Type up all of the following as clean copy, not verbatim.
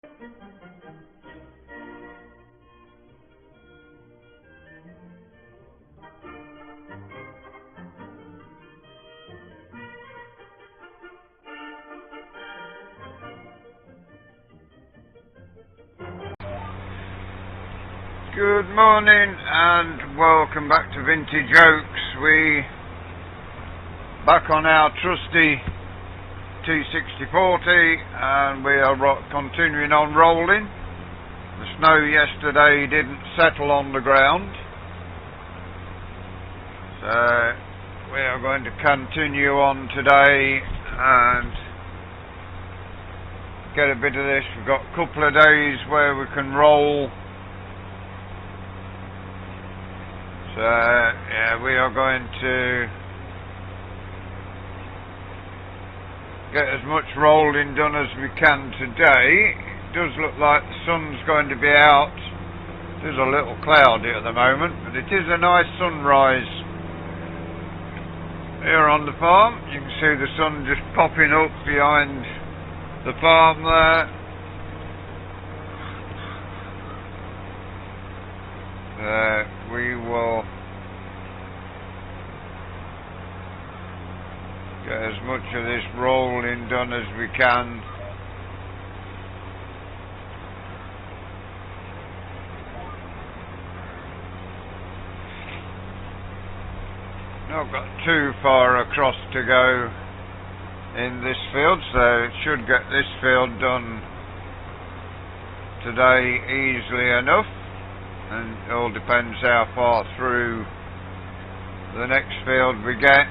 Good morning and welcome back to Vintage Oaks. We back on our trusty T6040 and we are continuing on rolling. The snow yesterday didn't settle on the ground, so we are going to continue on today and get a bit of this. We've got a couple of days where we can roll. So yeah, we are going to get as much rolling done as we can today. It does look like the sun's going to be out. It is a little cloudy at the moment, but it is a nice sunrise here on the farm. You can see the sun just popping up behind the farm there. We will get as much of this rolling done as we can. Not got too far across to go in this field, so it should get this field done today easily enough. And it all depends how far through the next field we get.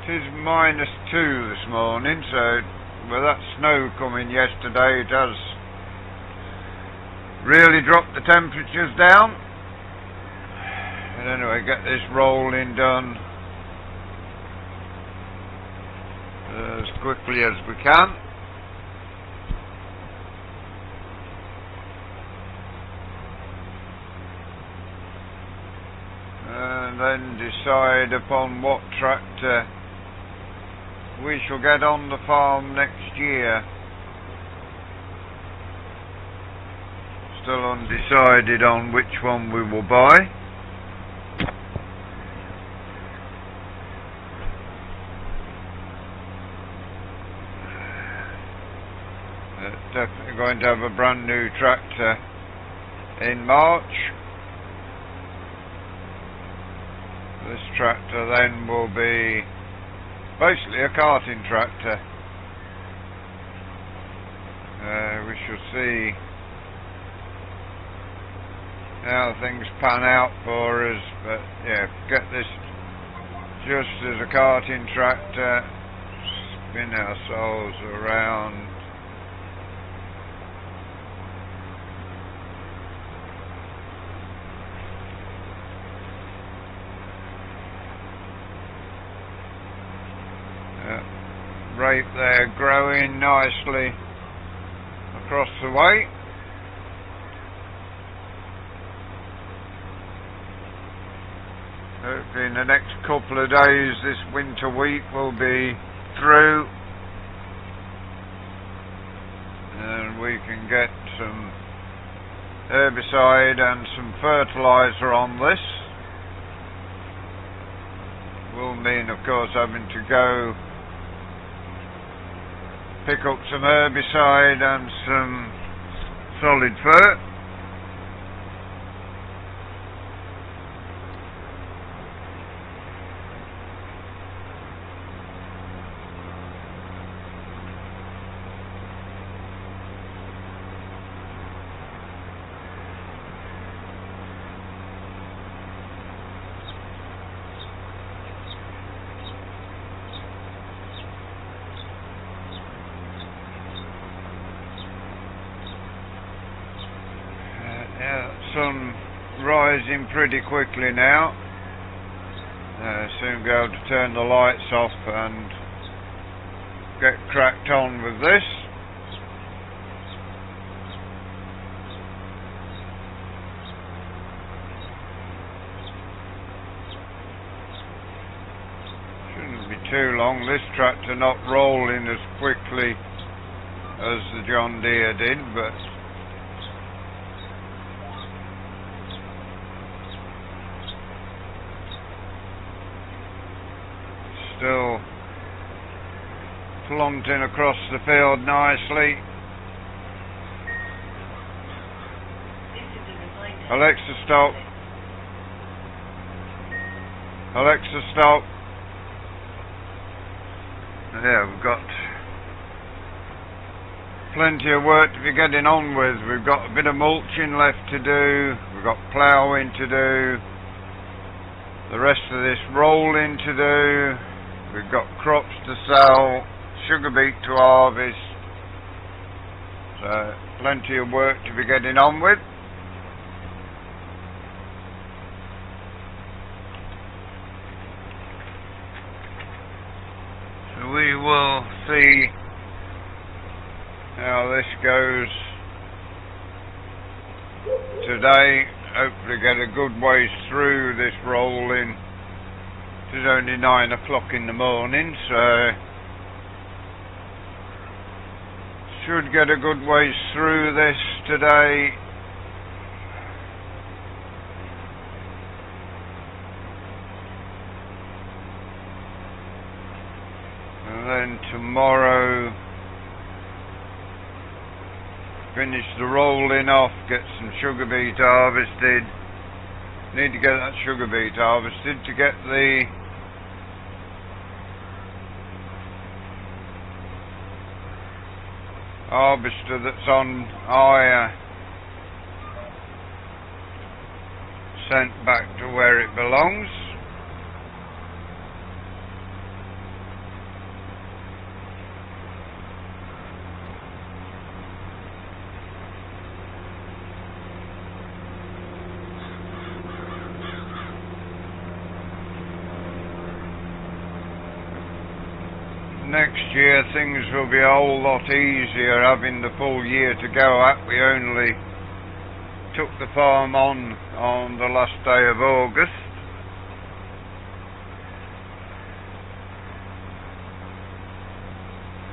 It is -2 this morning, so with that snow coming yesterday, it has really dropped the temperatures down. But anyway, get this rolling done as quickly as we can. And then decide upon what tractor we shall get on the farm next year. Still undecided on which one we will buy. Definitely going to have a brand new tractor in March. This tractor then will be basically a karting tractor. We shall see how things pan out for us, but yeah, get this just as a karting tractor, spin ourselves around. Rape there growing nicely across the way. Hopefully in the next couple of days this winter week will be through and we can get some herbicide and some fertilizer on this. Will mean of course having to go pick up some herbicide and some solid fert. Sun rising pretty quickly now. Soon be able to turn the lights off and get cracked on with this. Shouldn't be too long. This tractor not rolling as quickly as the John Deere did, but still flaunting across the field nicely. Alexa, stop. Alexa, stop. Yeah, we've got plenty of work to be getting on with. We've got a bit of mulching left to do. We've got ploughing to do. The rest of this rolling to do. We've got crops to sell. Sugar beet to harvest. So plenty of work to be getting on with. So we will see how this goes today. Hopefully get a good ways through this rolling. It is only 9 o'clock in the morning, so should get a good ways through this today. And then tomorrow finish the rolling off, get some sugar beet harvested. Need to get that sugar beet harvested to get the harvester that's on hire sent back to where it belongs. Next year things will be a whole lot easier having the full year to go at. We only took the farm on the last day of August.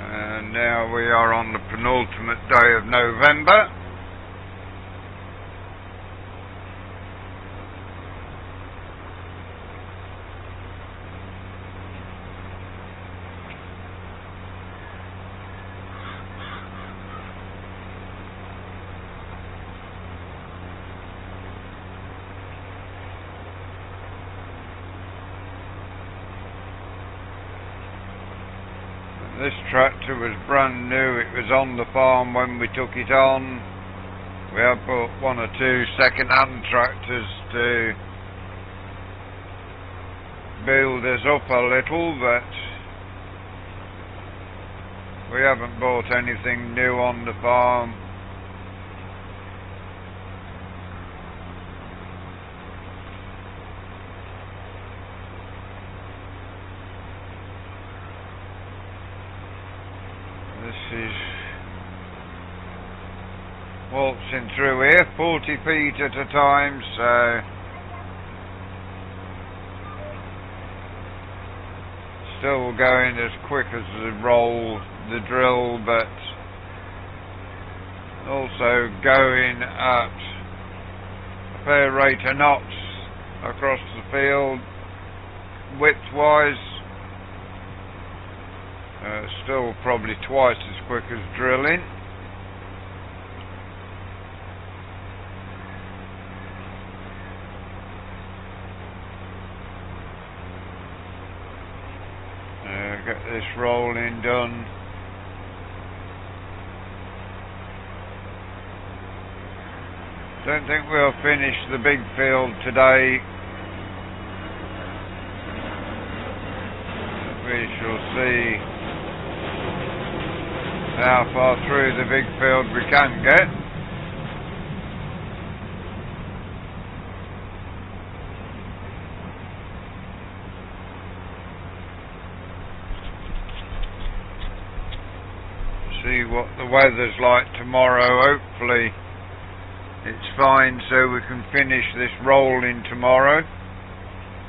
And now we are on the penultimate day of November. This tractor was brand new. It was on the farm when we took it on. We have bought 1 or 2 second-hand tractors to build us up a little, but we haven't bought anything new on the farm. This is waltzing through here, 40 feet at a time, so still going as quick as the roll, the drill, but also going at a fair rate of knots across the field, width-wise. Still probably twice as quick as drilling. Get this rolling done. Don't think we'll finish the big field today. We shall see how far through the big field we can get. See what the weather's like tomorrow. Hopefully it's fine so we can finish this rolling tomorrow.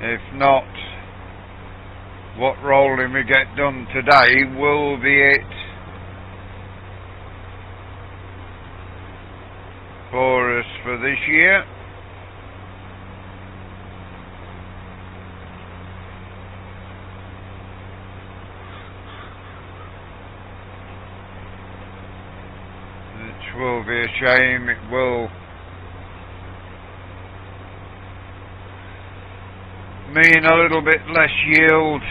If not, what rolling we get done today will be it for us for this year. Which will be a shame. It will mean a little bit less yield,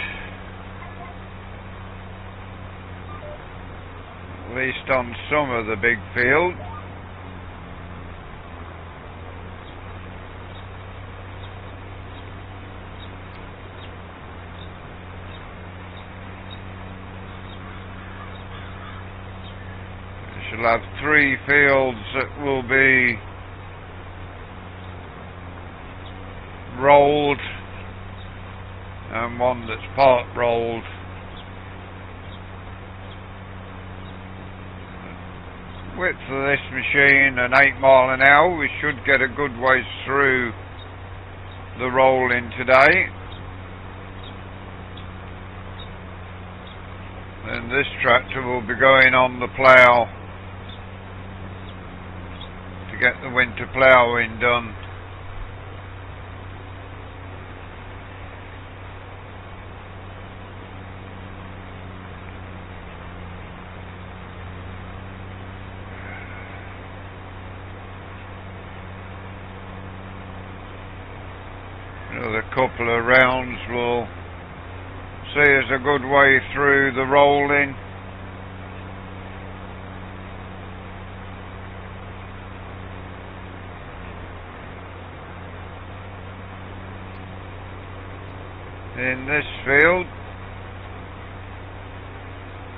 at least on some of the big field. We shall have 3 fields that will be rolled and one that's part rolled. Width of this machine an 8 mile an hour. We should get a good ways through the rolling today. Then this tractor will be going on the plough to get the winter ploughing done. Another couple of rounds will see us a good way through the rolling. In this field,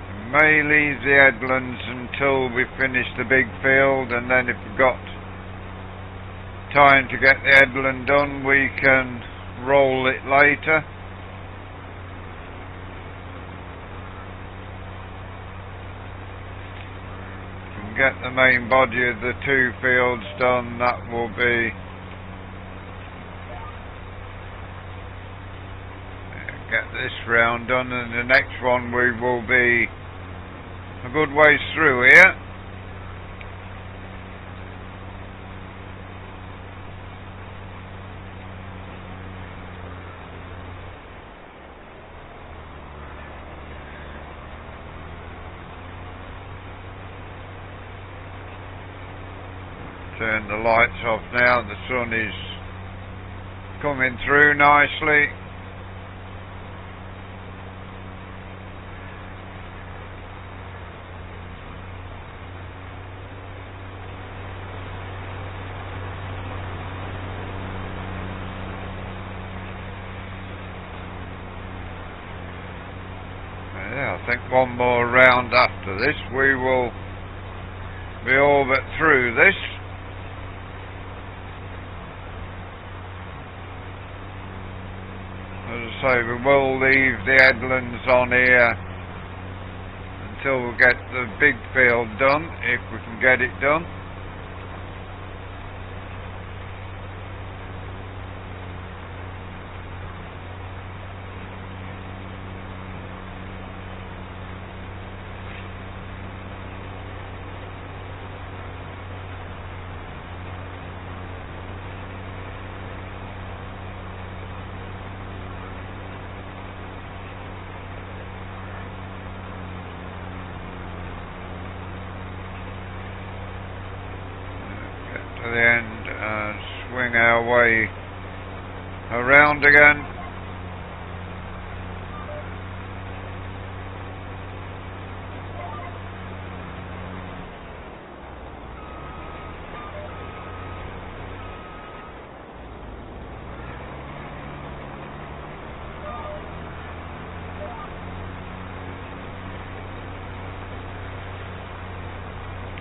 we may leave the headlands until we finish the big field, and then if we've got time to get the headland done, we can roll it later. If we can get the main body of the 2 fields done, that will be get this round done, and the next one we will be a good ways through here. Turn the lights off now, the sun is coming through nicely. Yeah, I think one more round after this we will be all but through this. As I say, we will leave the headlands on here until we get the big field done, if we can get it done. To the end and swing our way around again.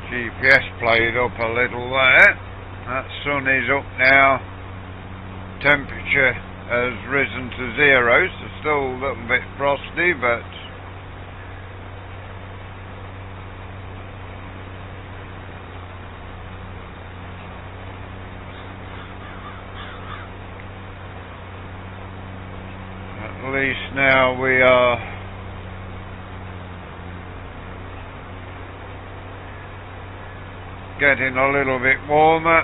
GPS played up a little there. That sun is up now. Temperature has risen to 0, so still a little bit frosty, but at least now we are getting a little bit warmer.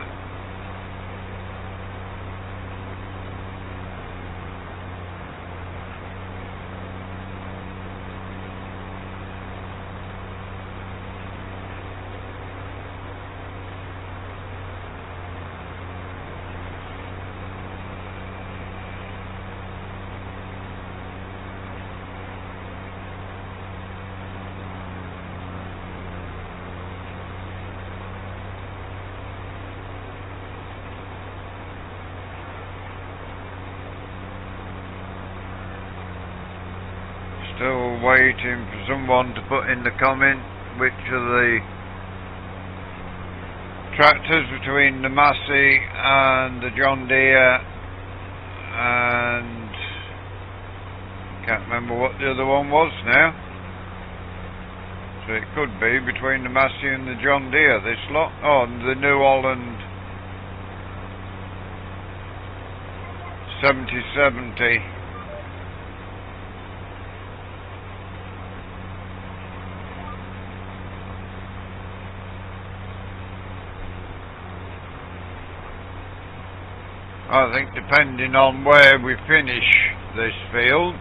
Still waiting for someone to put in the comment which of the tractors between the Massey and the John Deere, and can't remember what the other one was now, so it could be between the Massey and the John Deere, this lot. Oh, and the New Holland 7070. I think depending on where we finish this field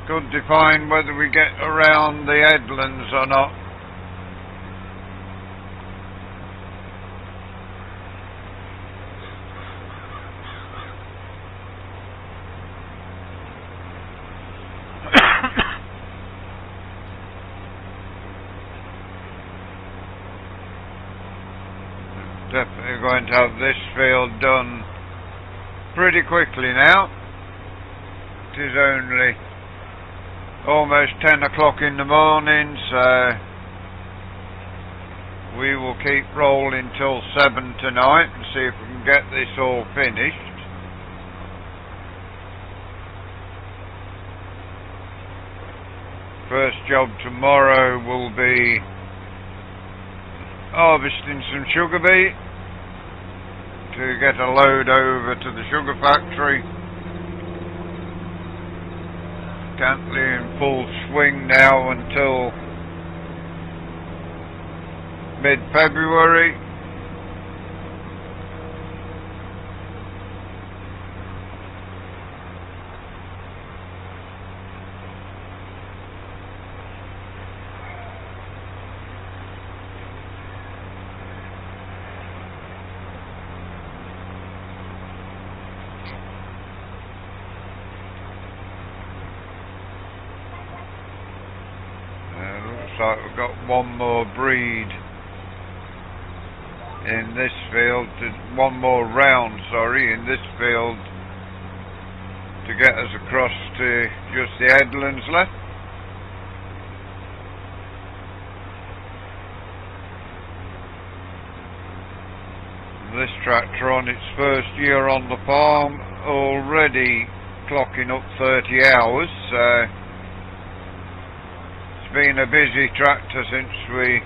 could define whether we get around the headlands or not. Definitely going to have this field done pretty quickly now. It is only almost 10 o'clock in the morning, so we will keep rolling till 7 tonight and see if we can get this all finished. First job tomorrow will be harvesting some sugar beet to get a load over to the sugar factory. Can't be in full swing now until mid-February. Looks like we've got one more breed in this field, one more round, sorry, in this field to get us across to just the headlands left. This tractor on its first year on the farm already clocking up 30 hours, so it's been a busy tractor since we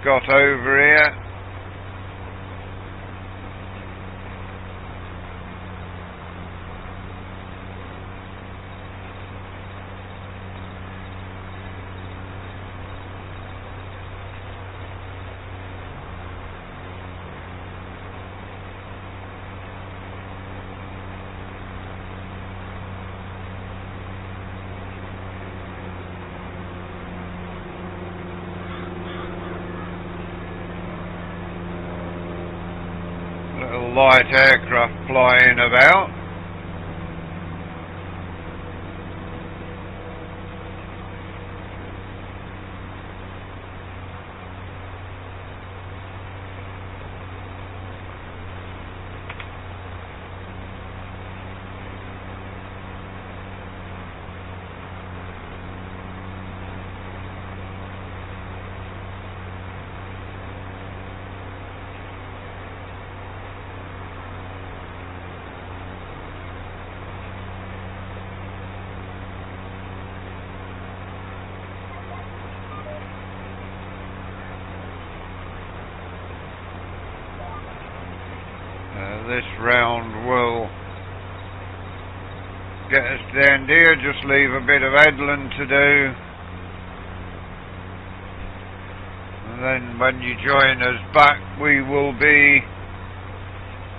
got over here. Little light aircraft flying about. This round will get us to the end here, just leave a bit of headland to do. And then when you join us back, we will be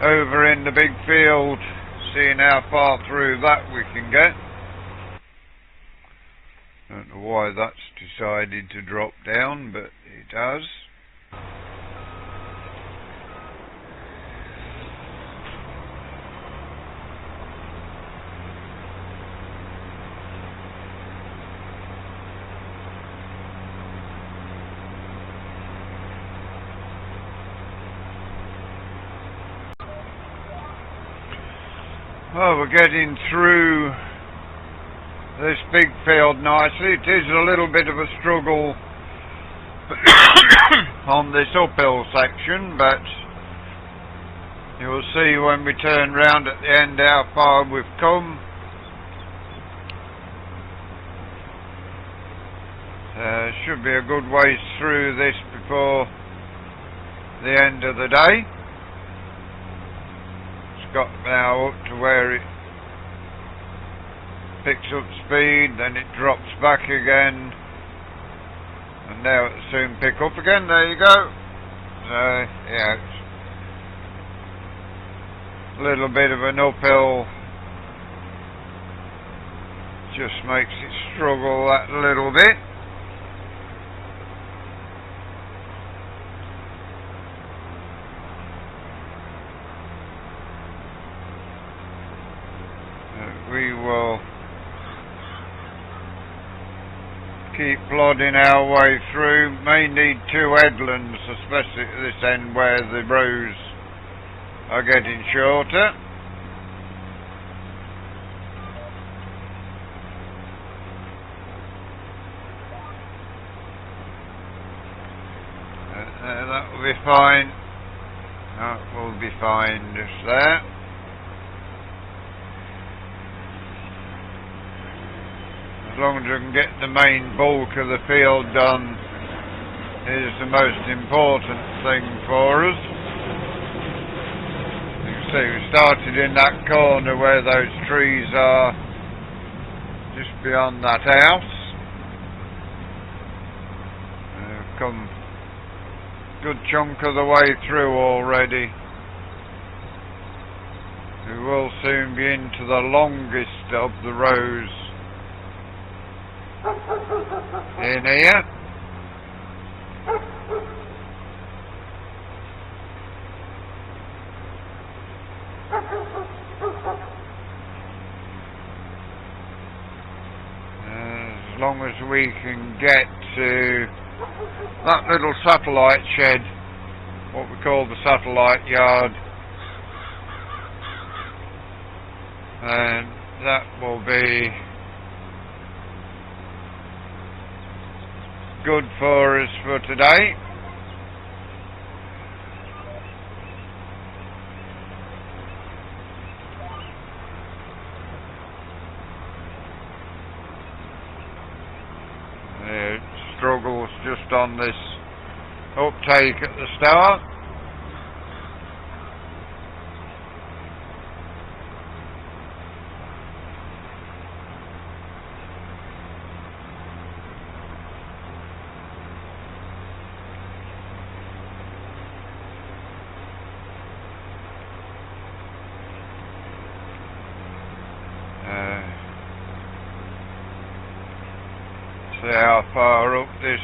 over in the big field, seeing how far through that we can get. Don't know why that's decided to drop down, but it has. Well, we're getting through this big field nicely. It is a little bit of a struggle on this uphill section, but you'll see when we turn round at the end how far we've come. Should be a good ways through this before the end of the day. It's got now up to where it picks up speed, then it drops back again, and now it'll soon pick up again. There you go. So yeah, it's a little bit of an uphill, just makes it struggle that little bit. We will keep plodding our way through. May need two headlands, especially at this end where the rows are getting shorter. That will be fine. That will be fine just there. As long as we can get the main bulk of the field done is the most important thing for us. You can see we started in that corner where those trees are, just beyond that house. We've come a good chunk of the way through already. We will soon be into the longest of the rows in here. As long as we can get to that little satellite shed, what we call the satellite yard, and that will be good for us for today. It struggles just on this uptake at the start. See how far up this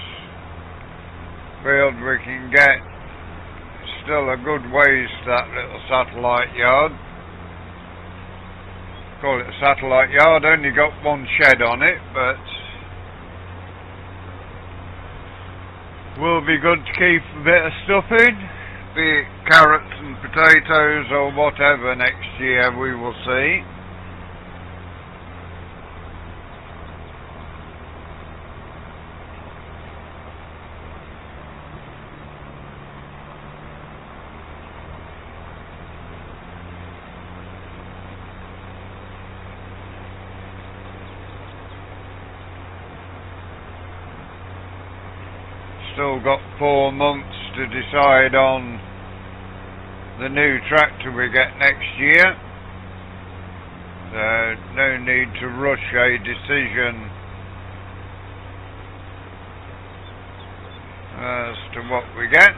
field we can get. It's still a good ways to that little satellite yard. Call it a satellite yard, only got one shed on it, but will be good to keep a bit of stuff in, be it carrots and potatoes or whatever next year, we will see. Still got 4 months to decide on the new tractor we get next year. So so no need to rush a decision as to what we get.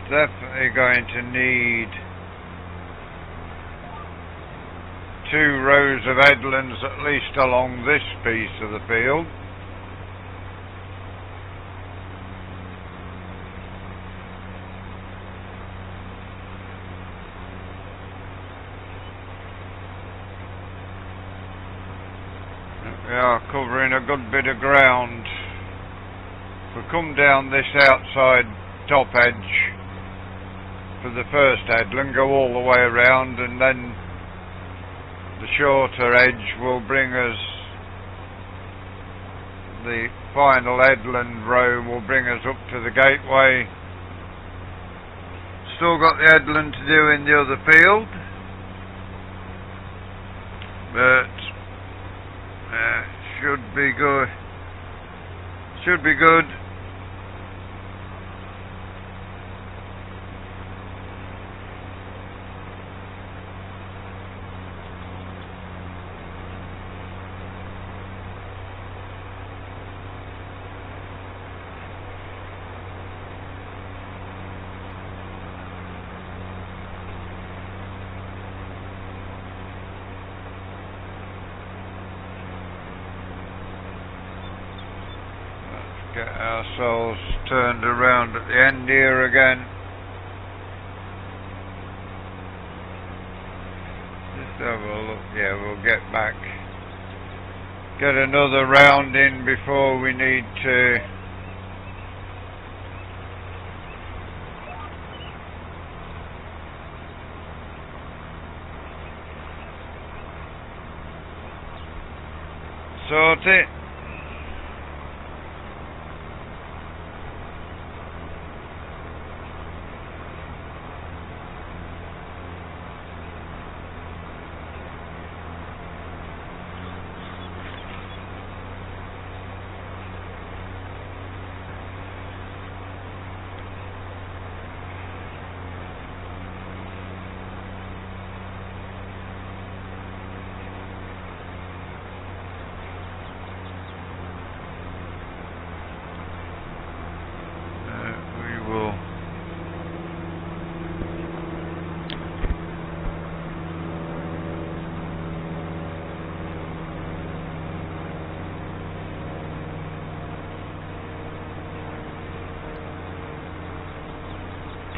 Definitely going to need 2 rows of headlands at least along this piece of the field. We are covering a good bit of ground. If we come down this outside top edge for the first headland, go all the way around, and then the shorter edge will bring us, the final headland row will bring us up to the gateway. Still got the headland to do in the other field, but should be good. Should be good. Get ourselves turned around at the end here again. Just have a look. Yeah, we'll get back. Get another round in before we need to sort it.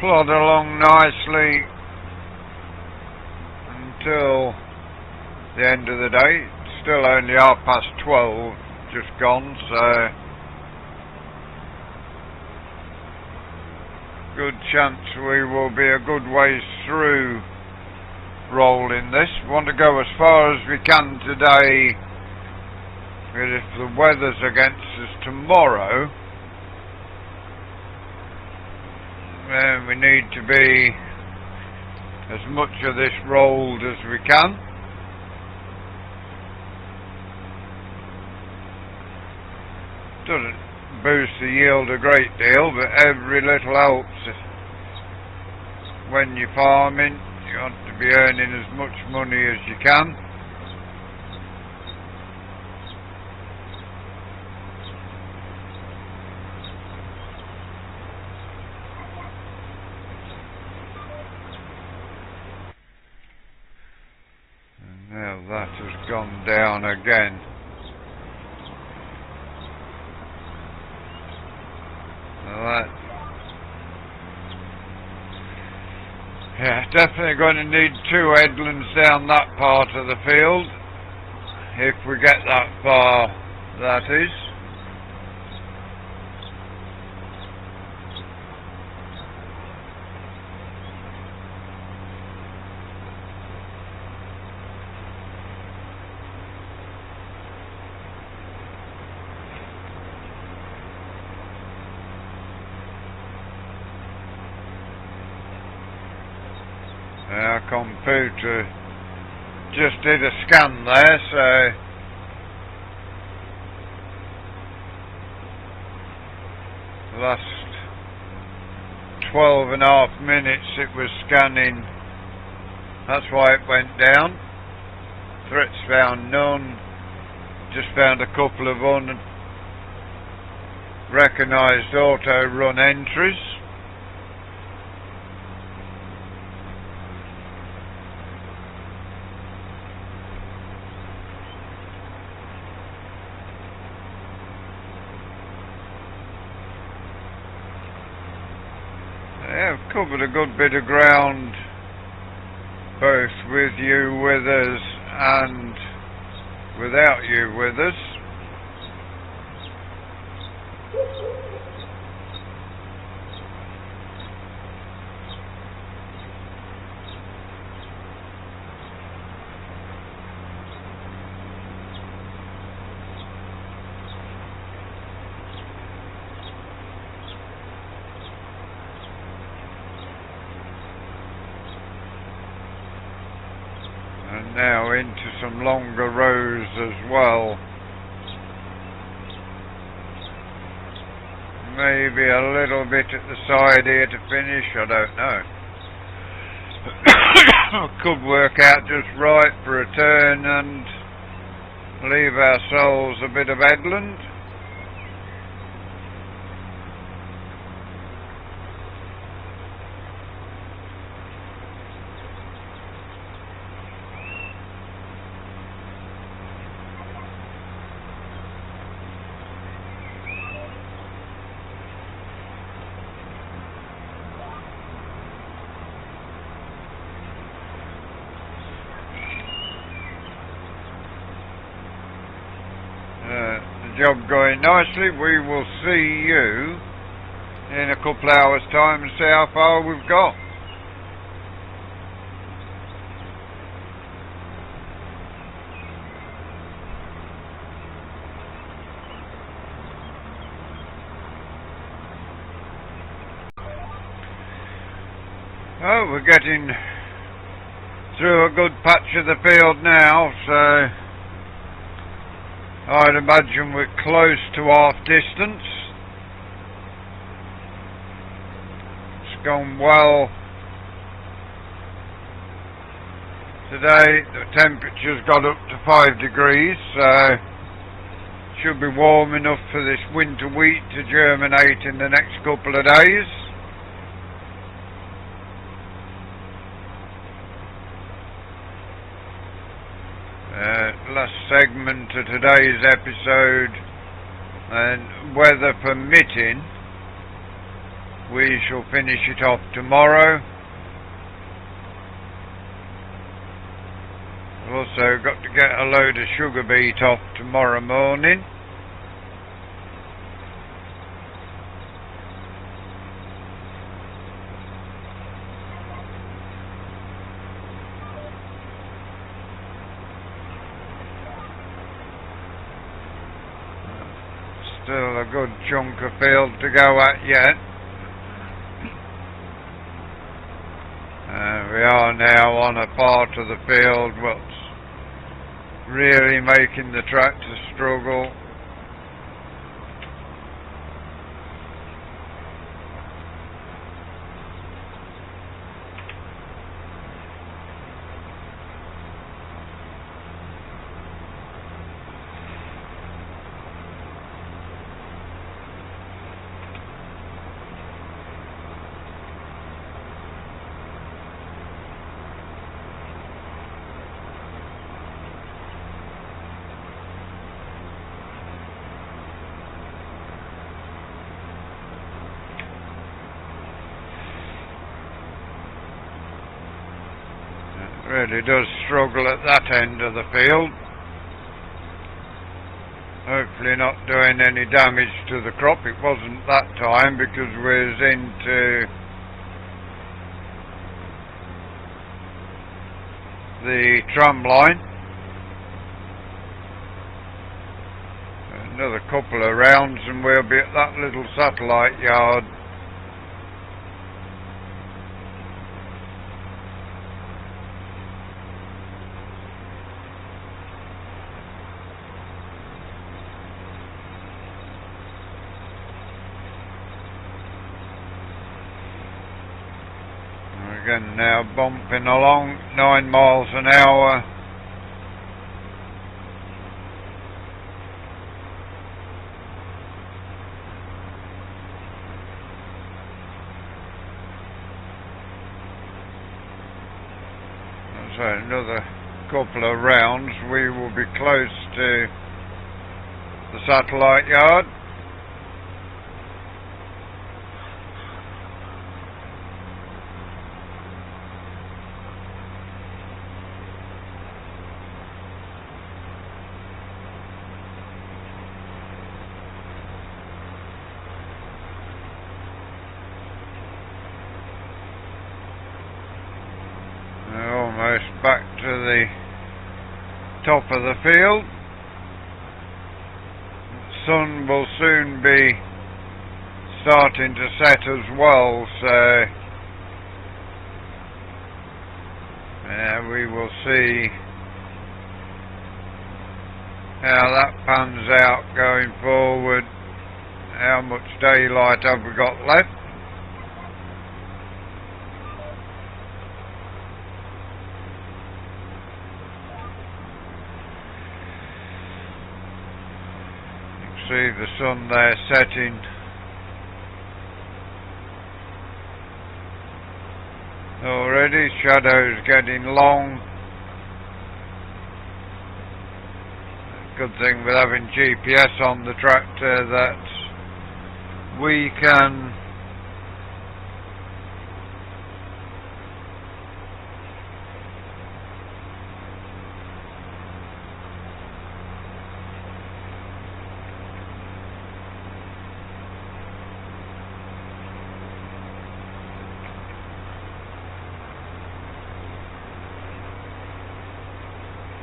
Plod along nicely until the end of the day. It's still only 12:30 just gone, so good chance we will be a good ways through rolling this. Want to go as far as we can today, but if the weather's against us tomorrow, then we need to be as much of this rolled as we can. Doesn't boost the yield a great deal, but every little helps. When you're farming, you want to be earning as much money as you can. Now that has gone down again. Now definitely going to need 2 headlands down that part of the field, if we get that far, that is. Our computer just did a scan there, so last 12.5 minutes it was scanning. That's why it went down. Threats found none. Just found a couple of unrecognised auto-run entries. I've covered a good bit of ground, both with you with us and without you with us. And now into some longer rows as well. Maybe a little bit at the side here to finish, I don't know. Could work out just right for a turn and leave ourselves a bit of headland. The job going nicely. We will see you in a couple hours time and see how far we've got. Oh, we're getting through a good patch of the field now, so I'd imagine we're close to half distance. It's gone well today. The temperature's got up to 5 degrees, so should be warm enough for this winter wheat to germinate in the next couple of days. Last segment of today's episode, and weather permitting, we shall finish it off tomorrow. We've also got to get a load of sugar beet off tomorrow morning. Still a good chunk of field to go at yet. We are now on a part of the field what's really making the tractor struggle. Really does struggle at that end of the field. Hopefully not doing any damage to the crop. It wasn't that time because we was into the tram line. Another couple of rounds and we'll be at that little satellite yard. Again, now bumping along 9 miles an hour. So another couple of rounds we will be close to the satellite yard. Almost back to the top of the field. The sun will soon be starting to set as well, so we will see how that pans out going forward. How much daylight have we got left? See the sun there setting. Already, shadows getting long. Good thing with having GPS on the tractor that we can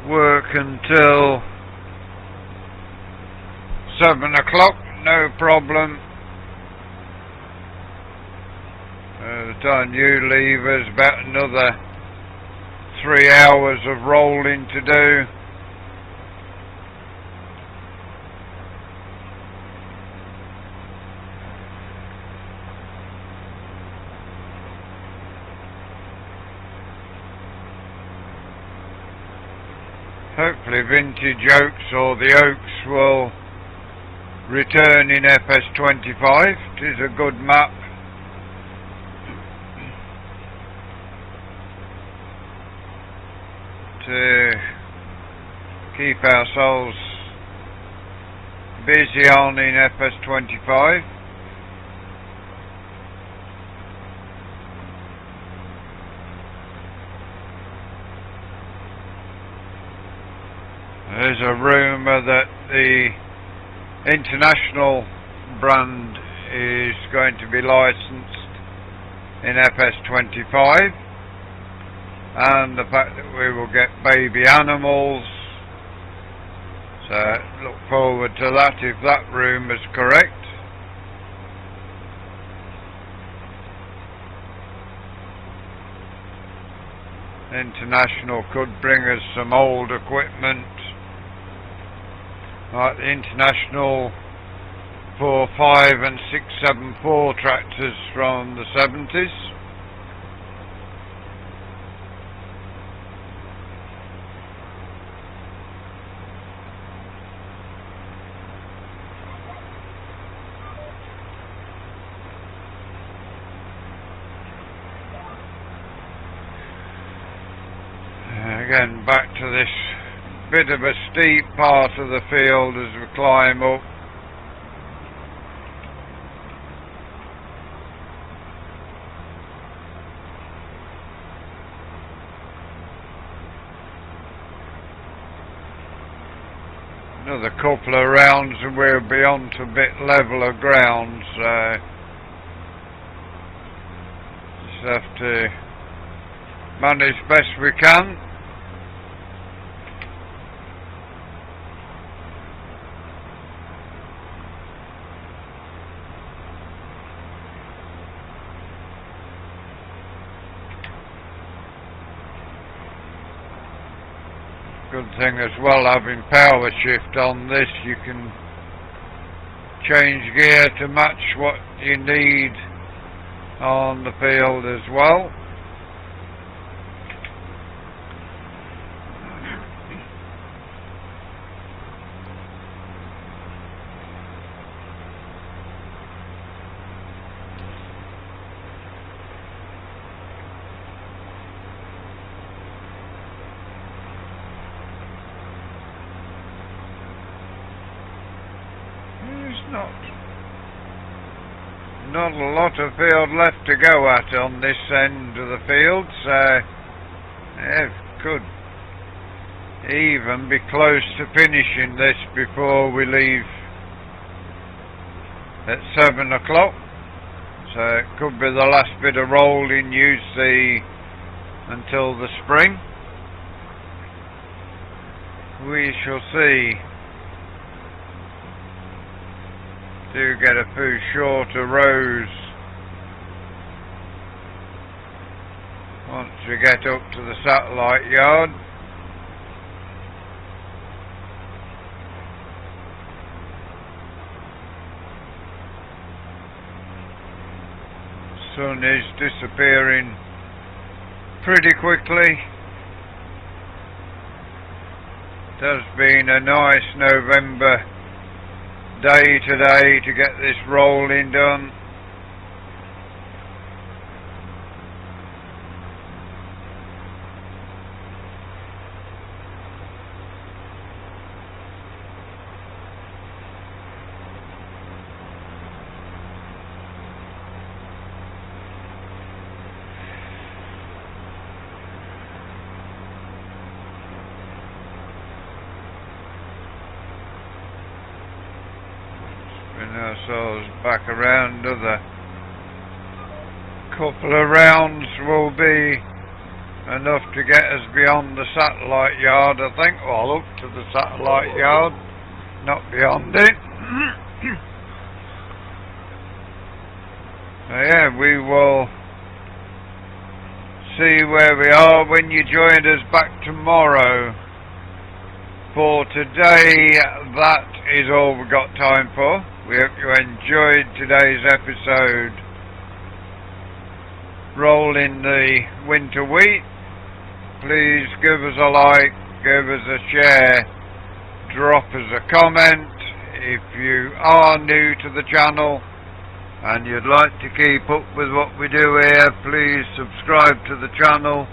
work until 7 o'clock, no problem. The time you leave is about another 3 hours of rolling to do. Hopefully Vintage Oaks or the Oaks will return in FS25. It is a good map. To keep ourselves busy on in FS25. There's a rumour that the international brand is going to be licensed in FS25, and the fact that we will get baby animals, so look forward to that if that rumour is correct. International could bring us some old equipment like the International 4.5 and 6.74 tractors from the 70s. Again, back to this bit of a steep part of the field as we climb up. Another couple of rounds and we'll be on to a bit leveler ground, so just have to manage best we can. Good thing as well, having power shift on this, you can change gear to match what you need on the field as well. not a lot of field left to go at on this end of the field, so yeah, could even be close to finishing this before we leave at 7 o'clock. So it could be the last bit of rolling you see until the spring. We shall see. Do get a few shorter rows once we get up to the satellite yard. Sun is disappearing pretty quickly. It has been a nice November day today to get this rolling done. Ourselves back around. Other couple of rounds will be enough to get us beyond the satellite yard, I think. Well, up to the satellite yard, not beyond it. So yeah, we will see where we are when you join us back tomorrow. For today, that is all we've got time for. We hope you enjoyed today's episode. Rolling the winter wheat. Please give us a like, give us a share, drop us a comment. If you are new to the channel and you'd like to keep up with what we do here, please subscribe to the channel.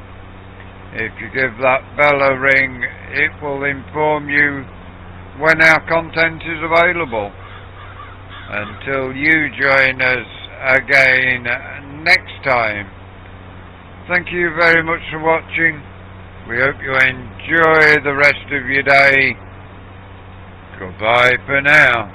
If you give that bell a ring, it will inform you when our content is available. Until you join us again next time, thank you very much for watching. We hope you enjoy the rest of your day. Goodbye for now.